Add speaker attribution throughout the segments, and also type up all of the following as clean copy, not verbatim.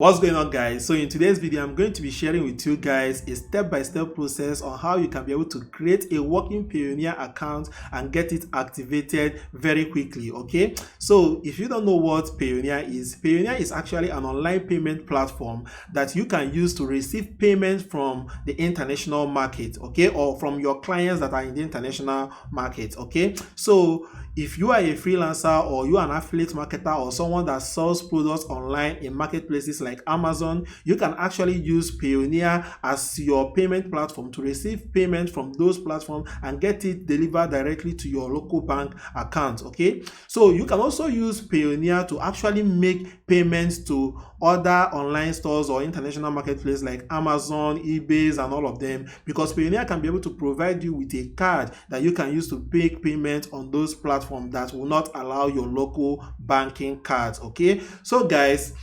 Speaker 1: What's going on, guys? So in today's video I'm going to be sharing with you guys a step-by-step process on how you can be able to create a working Payoneer account and get it activated very quickly. Okay, so if you don't know what Payoneer is actually an online payment platform that you can use to receive payment from the international market, okay, or from your clients that are in the international market. Okay, so if you are a freelancer or you are an affiliate marketer or someone that sells products online in marketplaces like Amazon, you can actually use Payoneer as your payment platform to receive payment from those platforms and get it delivered directly to your local bank account. Okay, so you can also use Payoneer to actually make payments to other online stores or international marketplaces like Amazon, eBay, and all of them, because Payoneer can be able to provide you with a card that you can use to make payments on those platforms that will not allow your local banking cards. Okay, so guys,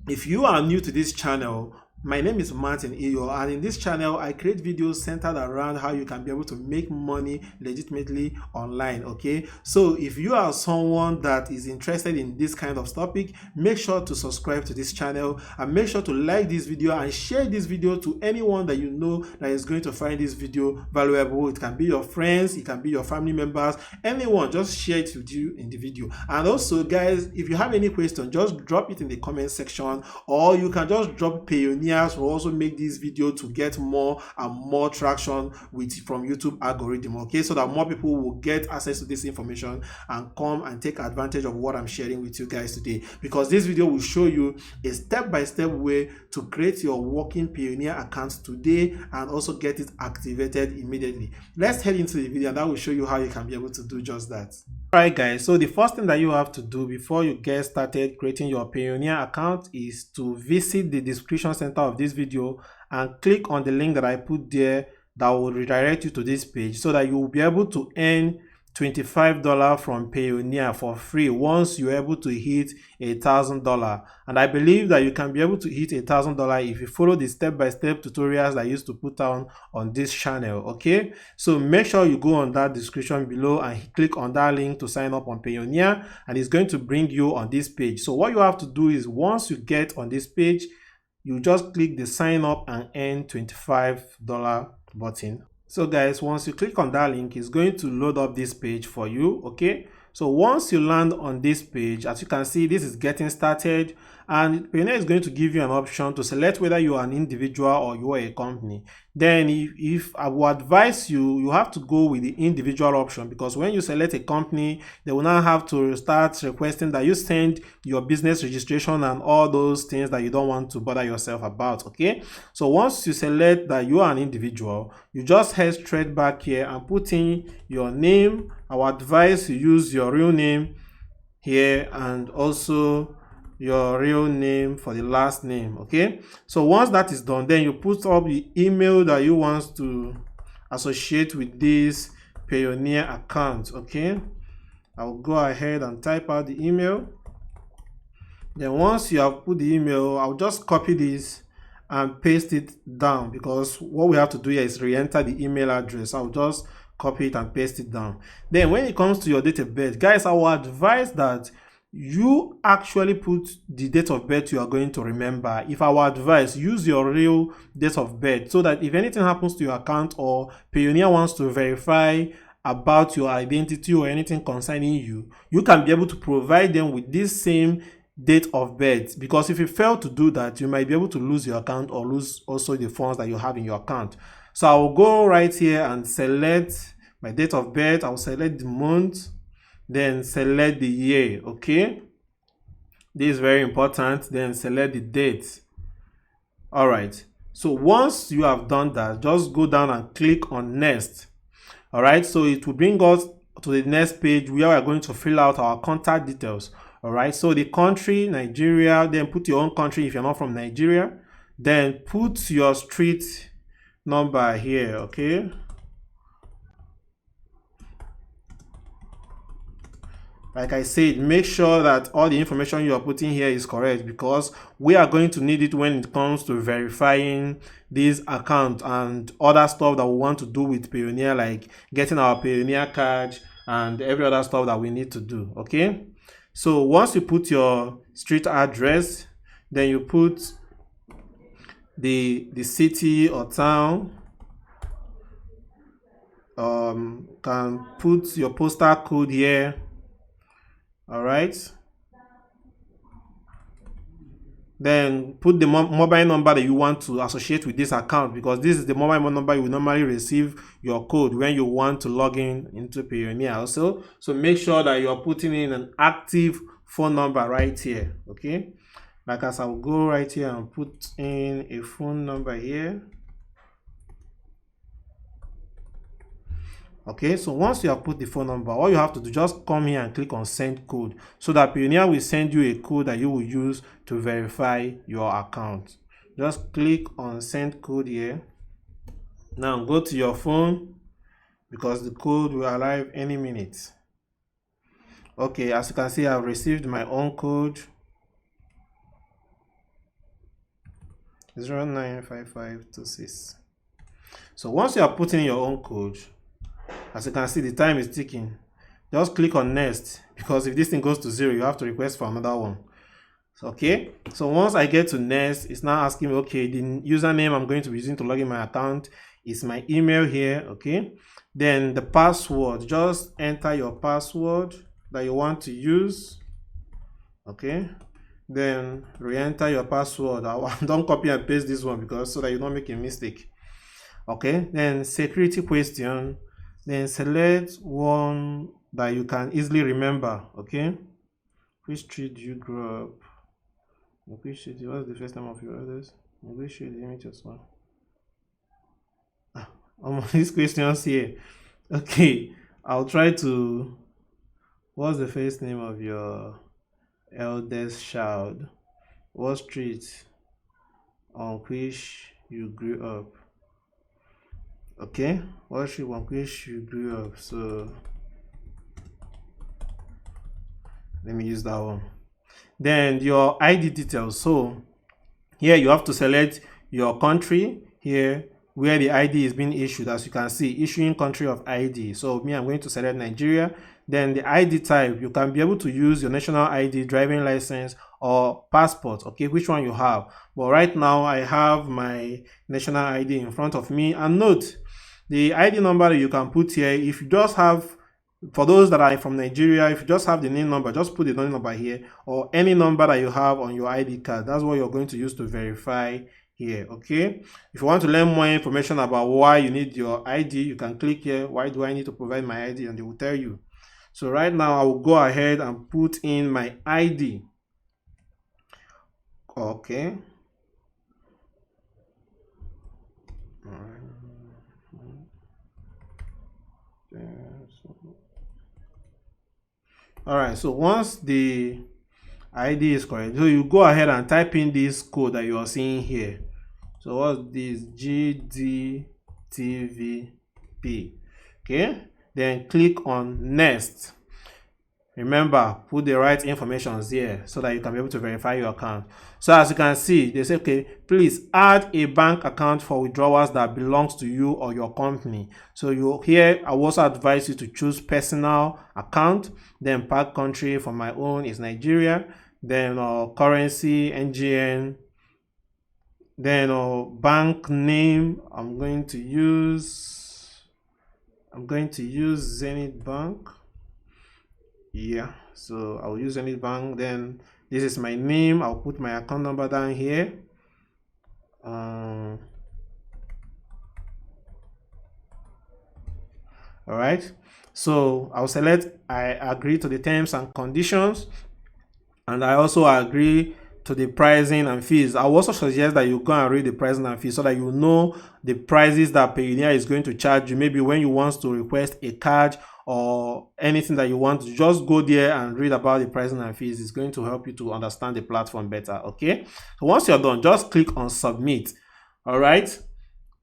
Speaker 1: if you are new to this channel, my name is Martin Iyo, and in this channel I create videos centered around how you can be able to make money legitimately online. Okay, so if you are someone that is interested in this kind of topic, make sure to subscribe to this channel and make sure to like this video and share this video to anyone that you know that is going to find this video valuable. It can be your friends, it can be your family members, anyone. Just share it with you in the video. And also, guys, if you have any question, just drop it in the comment section, or you can just drop Payoneer will also make this video to get more and more traction from YouTube algorithm. Okay, so that more people will get access to this information and come and take advantage of what I'm sharing with you guys today, because this video will show you a step-by-step way to create your working Payoneer account today and also get it activated immediately. Let's head into the video and that will show you how you can be able to do just that. Alright guys, so the first thing that you have to do before you get started creating your Payoneer account is to visit the description center of this video and click on the link that I put there that will redirect you to this page, so that you will be able to earn $25 from Payoneer for free once you're able to hit $1,000. And I believe that you can be able to hit $1,000 if you follow the step-by-step tutorials that I used to put on this channel. Okay, so make sure you go on that description below and click on that link to sign up on Payoneer, and it's going to bring you on this page. So what you have to do is, once you get on this page, you just click the sign up and earn $25 button. So guys, once you click on that link, it's going to load up this page for you. Okay, so once you land on this page, as you can see, this is getting started, and Payoneer is going to give you an option to select whether you are an individual or you are a company. Then if I would advise you have to go with the individual option, because when you select a company, they will now have to start requesting that you send your business registration and all those things that you don't want to bother yourself about. Okay, so once you select that you are an individual, you just head straight back here and put in your name. I would advise you use your real name here and also your real name for the last name. Okay, so once that is done, then you put up the email that you want to associate with this Payoneer account. Okay, I'll go ahead and type out the email. Then once you have put the email, I'll just copy this and paste it down, because what we have to do here is re-enter the email address. I'll just copy it and paste it down. Then when it comes to your date of birth, guys, I will advise that you actually put the date of birth you are going to remember. If I were advice, use your real date of birth, so that if anything happens to your account or Payoneer wants to verify about your identity or anything concerning you, you can be able to provide them with this same date of birth, because if you fail to do that, you might be able to lose your account or lose also the funds that you have in your account. So I will go right here and select my date of birth. I'll select the month, then select the year. Okay, this is very important. Then select the date. All right, so once you have done that, just go down and click on next. All right, so it will bring us to the next page where we are going to fill out our contact details. All right, so the country, Nigeria. Then put your own country if you're not from Nigeria. Then put your street number here. Okay, like I said, make sure that all the information you are putting here is correct, because we are going to need it when it comes to verifying this account and other stuff that we want to do with Payoneer, like getting our Payoneer card and every other stuff that we need to do. Okay, so once you put your street address, Then you put the city or town. Can put your postal code here. All right. Then put the mobile number that you want to associate with this account, because this is the mobile number you will normally receive your code when you want to log in into Payoneer also. So make sure that you're putting in an active phone number right here. Okay, like as I'll go right here and put in a phone number here. Okay, so once you have put the phone number, all you have to do, just come here and click on send code, so that Payoneer will send you a code that you will use to verify your account. Just click on send code here. Now go to your phone, because the code will arrive any minute. Okay, as you can see, I've received my own code, 095526. So once you are putting your own code, as you can see, the time is ticking. Just click on next, because if this thing goes to 0, you have to request for another one. Okay, so once I get to next, it's now asking me, okay, the username I'm going to be using to log in my account is my email here. Okay, then the password, just enter your password that you want to use. Okay, then re-enter your password. Don't copy and paste this one, because so that you don't make a mistake. Okay, then security question. Then select one that you can easily remember. Okay, which street do you grow up? Which street? What's the first name of your elders? Which street? Let me just one. These questions here. Okay, I'll try to. What's the first name of your eldest child? What street on which you grew up? Okay, what street on which you grew up? So let me use that one. Then your ID details. So here you have to select your country here where the ID is being issued. As you can see, issuing country of ID. So me, I'm going to select Nigeria. Then the ID type, you can be able to use your national ID, driving license, or passport. Okay, which one you have. But right now I have my national ID in front of me. And note, the ID number that you can put here, if you just have, for those that are from Nigeria, if you just have the name number, just put the name number here, or any number that you have on your ID card. That's what you're going to use to verify here. Okay, if you want to learn more information about why you need your ID, you can click here, why do I need to provide my ID, and they will tell you. So right now I will go ahead and put in my ID. Okay, all right, so once the ID is correct, so you go ahead and type in this code that you are seeing here. So what's this? GDTVP. Okay, then click on next. Remember, put the right information here so that you can be able to verify your account. So as you can see, they say, okay, please add a bank account for withdrawals that belongs to you or your company. So you here, I will also advise you to choose personal account. Then pack country for my own is Nigeria. Then currency, NGN. Then bank name, I'm going to use Zenith Bank. Yeah, so I'll use Zenith Bank. Then this is my name. I'll put my account number down here. All right, so I'll select I agree to the terms and conditions, and I also agree to the pricing and fees. I will also suggest that you go and read the pricing and fees so that you know the prices that Payoneer is going to charge you. Maybe when you want to request a card or anything that you want, to just go there and read about the pricing and fees. It's going to help you to understand the platform better. Okay, so once you're done, just click on submit. All right,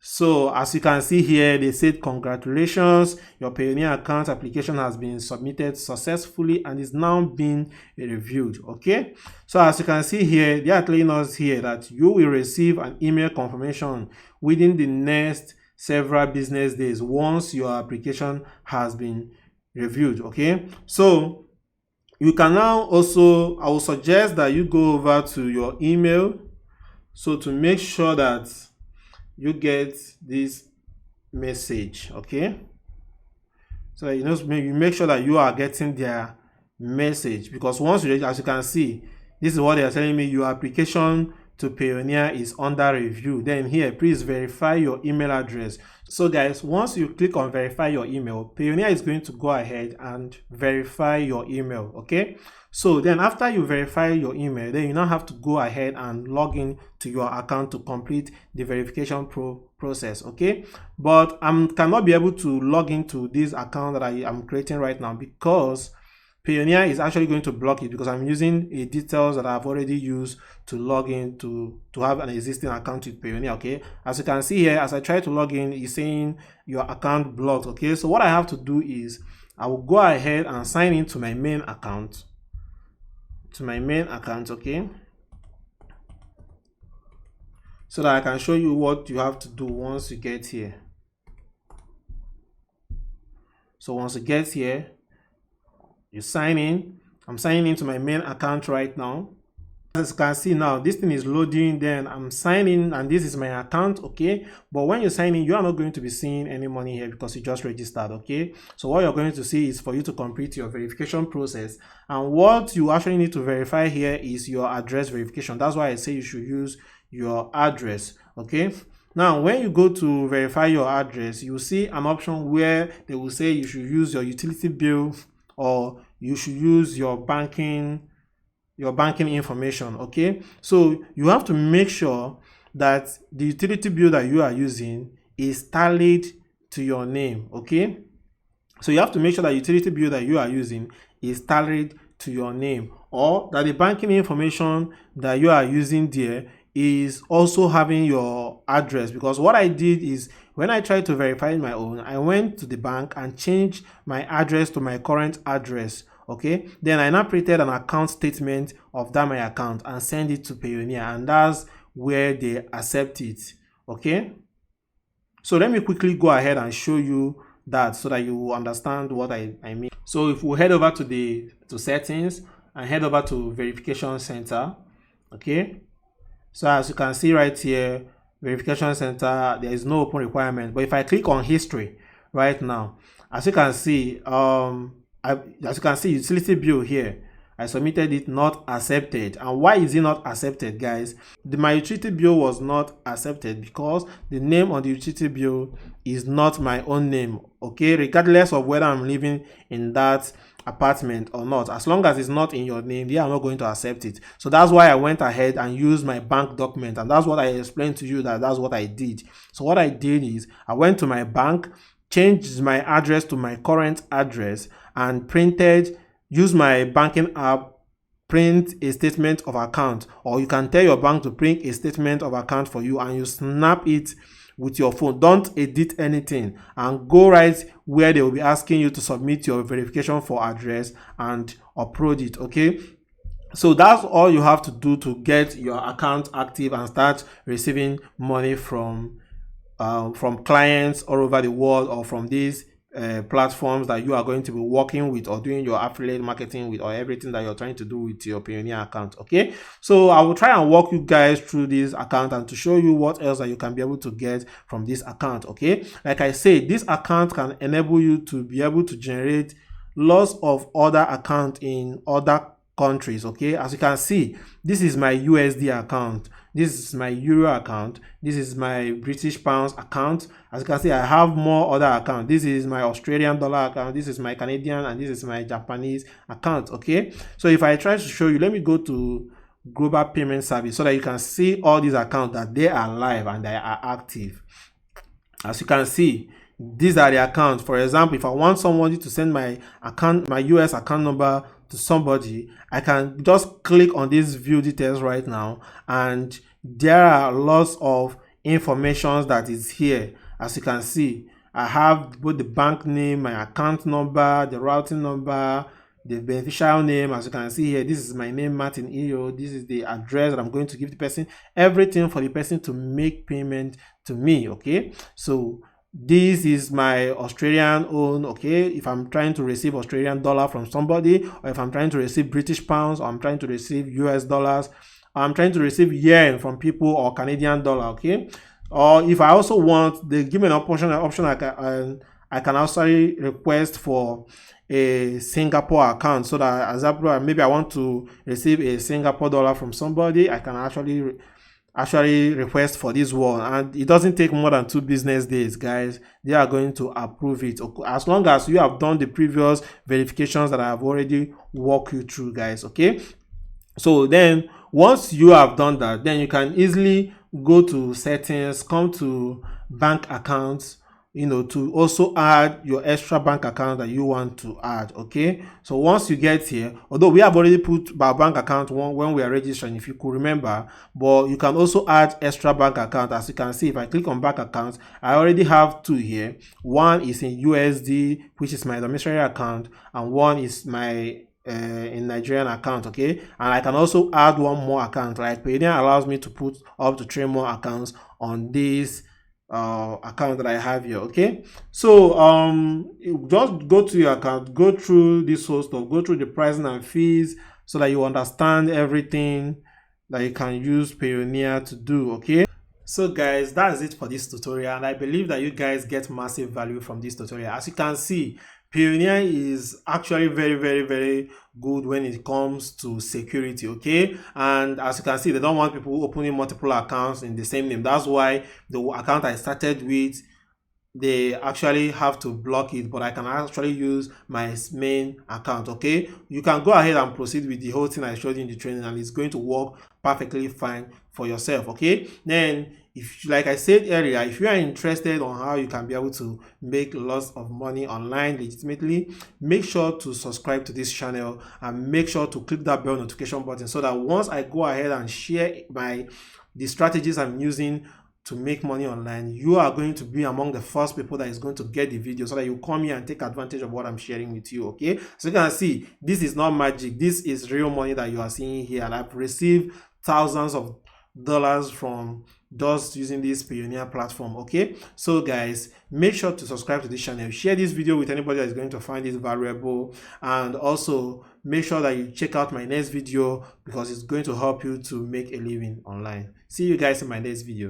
Speaker 1: so as you can see here, they said congratulations, your Payoneer account application has been submitted successfully and is now being reviewed. Okay, so as you can see here, they are telling us here that you will receive an email confirmation within the next several business days once your application has been reviewed. Okay, so You can now also, I will suggest that you go over to your email, so to make sure that you get this message, okay? So you make sure that you are getting their message, because once you, as you can see, this is what they are telling me: your application to Payoneer is under review. Then here, please verify your email address. So guys, once you click on verify your email, Payoneer is going to go ahead and verify your email, okay? So then after you verify your email, then you now have to go ahead and log in to your account to complete the verification process, okay? But I cannot be able to log into this account that I am creating right now, because Payoneer is actually going to block it, because I'm using a details that I've already used to log in to have an existing account with Payoneer, okay? As you can see here, as I try to log in, it's saying your account blocked, okay? So what I have to do is I will go ahead and sign into my main account. Okay? So that I can show you what you have to do once you get here. So once you get here, you sign in. I'm signing into my main account right now. As you can see now, this thing is loading, then I'm signing, and this is my account, okay? But when you sign in, you are not going to be seeing any money here because you just registered, okay? So what you're going to see is for you to complete your verification process, and what you actually need to verify here is your address verification. That's why I say you should use your address, okay? Now, when you go to verify your address, you will see an option where they will say you should use your utility bill, or you should use your banking information, okay? So you have to make sure that the utility bill that you are using is tallied to your name, okay? So you have to make sure that utility bill that you are using is tallied to your name, or that the banking information that you are using there is also having your address. Because what I did is, when I tried to verify my own, I went to the bank and changed my address to my current address, okay? Then I now created an account statement of that my account and send it to Payoneer, and that's where they accept it, okay? So let me quickly go ahead and show you that, so that you will understand what I mean. So if we head over to settings and head over to verification center, okay? So as you can see right here, verification center, there is no open requirement. But if I click on history right now, as you can see, utility bill here, I submitted it, not accepted. And why is it not accepted, guys? My utility bill was not accepted because the name on the utility bill is not my own name, okay? Regardless of whether I'm living in that apartment or not, as long as it's not in your name, they are not going to accept it. So that's why I went ahead and used my bank document, and that's what I explained to you, that's what I did. So what I did is I went to my bank, changed my address to my current address, and use my banking app, print a statement of account, or you can tell your bank to print a statement of account for you, and you snap it with your phone. Don't edit anything, and go right where they will be asking you to submit your verification for address and upload it, okay? So that's all you have to do to get your account active and start receiving money from clients all over the world, or from these platforms that you are going to be working with, or doing your affiliate marketing with, or everything that you're trying to do with your Payoneer account, okay? So I will try and walk you guys through this account and to show you what else that you can be able to get from this account, okay? Like I said, this account can enable you to be able to generate lots of other accounts in other countries, okay? As you can see, this is my USD account, this is my Euro account, this is my British pounds account. As you can see, I have more other accounts. This is my Australian dollar account, this is my Canadian, and this is my Japanese account, okay? So if I try to show you, let me go to global payment service so that you can see all these accounts, that they are live and they are active. As you can see, these are the accounts. For example, if I want somebody to send my US account number to somebody, I can just click on this view details right now, and there are lots of information that is here. As you can see, I have both the bank name, my account number, the routing number, the beneficial name. As you can see here, this is my name, Martin EO. This is the address that I'm going to give the person, everything for the person to make payment to me, okay? So this is my Australian own. Okay, if I'm trying to receive Australian dollar from somebody, or if I'm trying to receive British pounds, or I'm trying to receive US dollars, or I'm trying to receive yen from people, or Canadian dollar. Okay, or if I also want, they give me an option I can also request for a Singapore account, so that, as example, maybe I want to receive a Singapore dollar from somebody, I can actually request for this one, and it doesn't take more than 2 business days, guys. They are going to approve it, as long as you have done the previous verifications that I have already walked you through, guys. Okay, so then once you have done that, then you can easily go to settings, come to bank accounts, to also add your extra bank account that you want to add. Okay, so once you get here, although we have already put our bank account one when we are registering, if you could remember, but you can also add extra bank account. As you can see, if I click on bank accounts, I already have 2 here. One is in USD, which is my domiciliary account, and one is my in Nigerian account. Okay, and I can also add one more account. Like Payoneer allows me to put up to 3 more accounts on this account that I have here. Okay, so you just go to your account, go through this whole stuff, go through the pricing and fees, so that you understand everything that you can use Payoneer to do. Okay, so guys, that's it for this tutorial, and I believe that you guys get massive value from this tutorial. As you can see, Payoneer is actually very good when it comes to security. Okay, and as you can see, they don't want people opening multiple accounts in the same name. That's why the account I started with, they actually have to block it, but I can actually use my main account. Okay, you can go ahead and proceed with the whole thing I showed you in the training, and it's going to work perfectly fine for yourself. Okay, then, if, like I said earlier, if you are interested on how you can be able to make lots of money online legitimately, make sure to subscribe to this channel, and make sure to click that bell notification button, so that once I go ahead and share the strategies I'm using to make money online, you are going to be among the first people that is going to get the video, so that you come here and take advantage of what I'm sharing with you. Okay, so you can see, this is not magic, this is real money that you are seeing here, and I've received thousands of dollars from just using this Payoneer platform. Okay, so guys, make sure to subscribe to this channel, share this video with anybody that is going to find this valuable, and also make sure that you check out my next video, because it's going to help you to make a living online. See you guys in my next video.